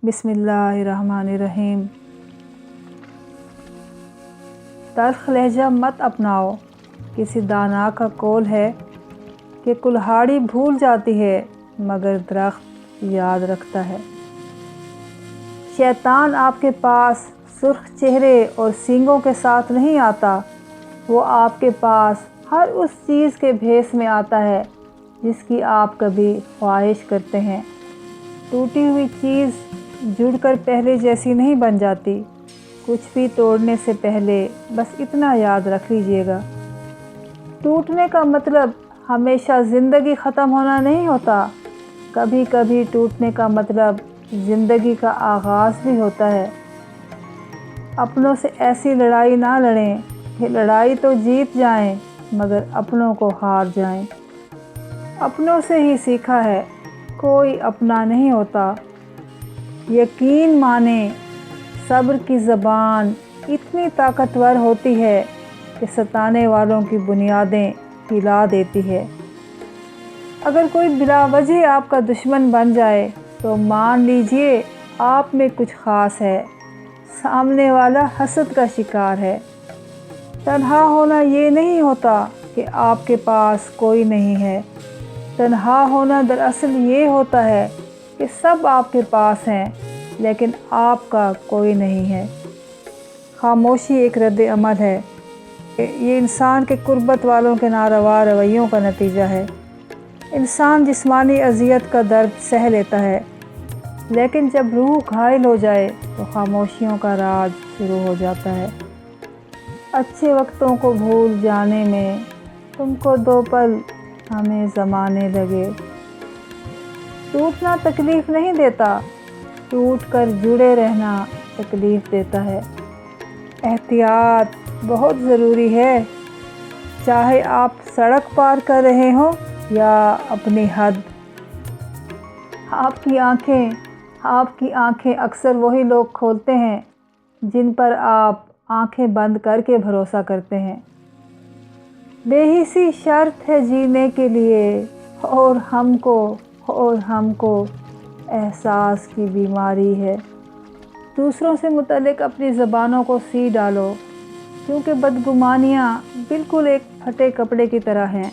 बिस्मिल्लाहिर्रहमानिर्रहीम। तल्ख लहजा मत अपनाओ। किसी दाना का कौल है कि कुल्हाड़ी भूल जाती है मगर दरख्त याद रखता है। शैतान आपके पास सुर्ख चेहरे और सींगों के साथ नहीं आता, वो आपके पास हर उस चीज़ के भेस में आता है जिसकी आप कभी ख्वाहिश करते हैं। टूटी हुई चीज़ जुड़कर पहले जैसी नहीं बन जाती। कुछ भी तोड़ने से पहले बस इतना याद रख लीजिएगा, टूटने का मतलब हमेशा ज़िंदगी ख़त्म होना नहीं होता। कभी कभी टूटने का मतलब ज़िंदगी का आगाज़ भी होता है। अपनों से ऐसी लड़ाई ना लड़ें कि लड़ाई तो जीत जाएं मगर अपनों को हार जाएं। अपनों से ही सीखा है, कोई अपना नहीं होता। यकीन माने सब्र की ज़बान इतनी ताकतवर होती है कि सताने वालों की बुनियादें हिला देती है। अगर कोई बिला वजह आपका दुश्मन बन जाए तो मान लीजिए आप में कुछ ख़ास है, सामने वाला हसद का शिकार है। तन्हा होना ये नहीं होता कि आपके पास कोई नहीं है। तन्हा होना दरअसल ये होता है कि सब आपके पास हैं लेकिन आपका कोई नहीं है। खामोशी एक रद्द अमल है। ये इंसान के कुर्बत वालों के नारवा रवैयों का नतीजा है। इंसान जिस्मानी अजियत का दर्द सह लेता है, लेकिन जब रूह घायल हो जाए तो खामोशियों का राज शुरू हो जाता है। अच्छे वक्तों को भूल जाने में तुमको 2 पल हमें ज़माने लगे। टूटना तकलीफ़ नहीं देता, टूट कर जुड़े रहना तकलीफ़ देता है। एहतियात बहुत ज़रूरी है, चाहे आप सड़क पार कर रहे हो या अपनी हद। आपकी आंखें अक्सर वही लोग खोलते हैं जिन पर आप आंखें बंद करके भरोसा करते हैं। बेहिसी शर्त है जीने के लिए और हमको एहसास की बीमारी है। दूसरों से मुतल्लिक अपनी ज़बानों को सी डालो, क्योंकि बदगुमानियाँ बिल्कुल एक फटे कपड़े की तरह हैं।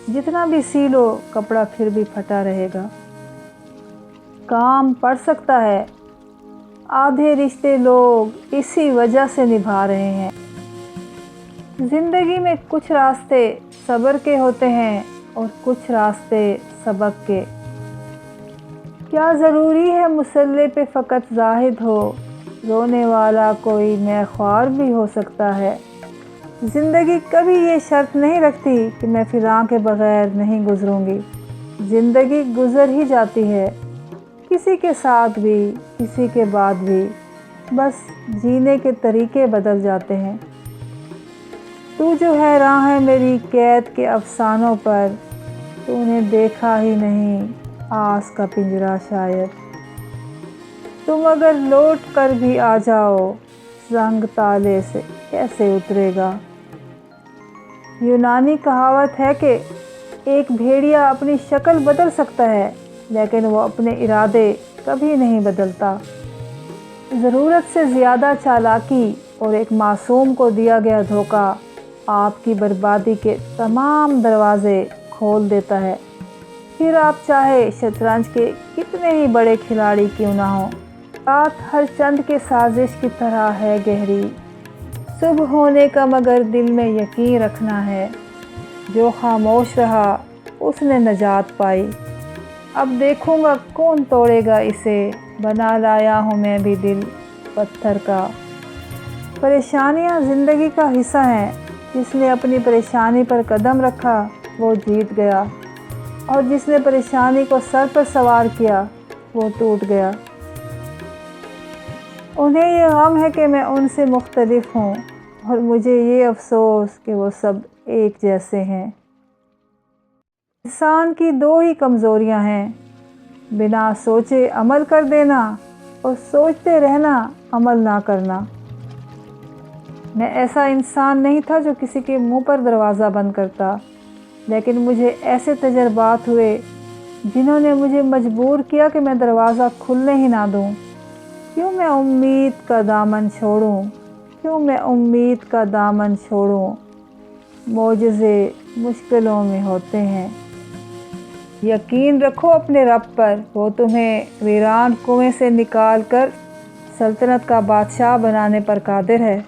जितना भी सी लो कपड़ा फिर भी फटा रहेगा। काम पड़ सकता है, आधे रिश्ते लोग इसी वजह से निभा रहे हैं। ज़िंदगी में कुछ रास्ते सब्र के होते हैं और कुछ रास्ते सबक के। क्या ज़रूरी है मुसल्ले पे फ़कत ज़ाहिद हो, रोने वाला कोई मैख़्वार भी हो सकता है। ज़िंदगी कभी ये शर्त नहीं रखती कि मैं फ़िज़ा के बग़ैर नहीं गुज़रूँगी। ज़िंदगी गुज़र ही जाती है, किसी के साथ भी किसी के बाद भी, बस जीने के तरीके बदल जाते हैं। तू जो हैरान है मेरी कैद के अफ़सानों पर, तूने देखा ही नहीं आस का पिंजरा शायद। तुम अगर लौट कर भी आ जाओ, ज़ंग ताले से कैसे उतरेगा। यूनानी कहावत है कि एक भेड़िया अपनी शक्ल बदल सकता है लेकिन वो अपने इरादे कभी नहीं बदलता। ज़रूरत से ज़्यादा चालाकी और एक मासूम को दिया गया धोखा आपकी बर्बादी के तमाम दरवाज़े खोल देता है। फिर आप चाहे शतरंज के कितने ही बड़े खिलाड़ी क्यों ना हो, बात हर चंद के साजिश की तरह है गहरी। सुबह होने का मगर दिल में यकीन रखना है, जो खामोश रहा उसने नजात पाई। अब देखूंगा कौन तोड़ेगा इसे, बना लाया हूँ मैं भी दिल पत्थर का। परेशानियाँ ज़िंदगी का हिस्सा हैं, जिसने अपनी परेशानी पर कदम रखा वो जीत गया, और जिसने परेशानी को सर पर सवार किया वो टूट गया। उन्हें ये गम है कि मैं उनसे मुख्तलिफ हूँ, और मुझे ये अफसोस कि वो सब एक जैसे हैं। इंसान की 2 ही कमज़ोरियाँ हैं, बिना सोचे अमल कर देना और सोचते रहना अमल ना करना। मैं ऐसा इंसान नहीं था जो किसी के मुंह पर दरवाज़ा बंद करता, लेकिन मुझे ऐसे तजर्बात हुए जिन्होंने मुझे मजबूर किया कि मैं दरवाज़ा खुलने ही ना दूं। क्यों मैं उम्मीद का दामन छोड़ूं, क्यों मैं उम्मीद का दामन छोड़ूं। मोजज़े मुश्किलों में होते हैं। यकीन रखो अपने रब पर, वो तुम्हें वीरान कुएं से निकाल कर सल्तनत का बादशाह बनाने पर कादिर है।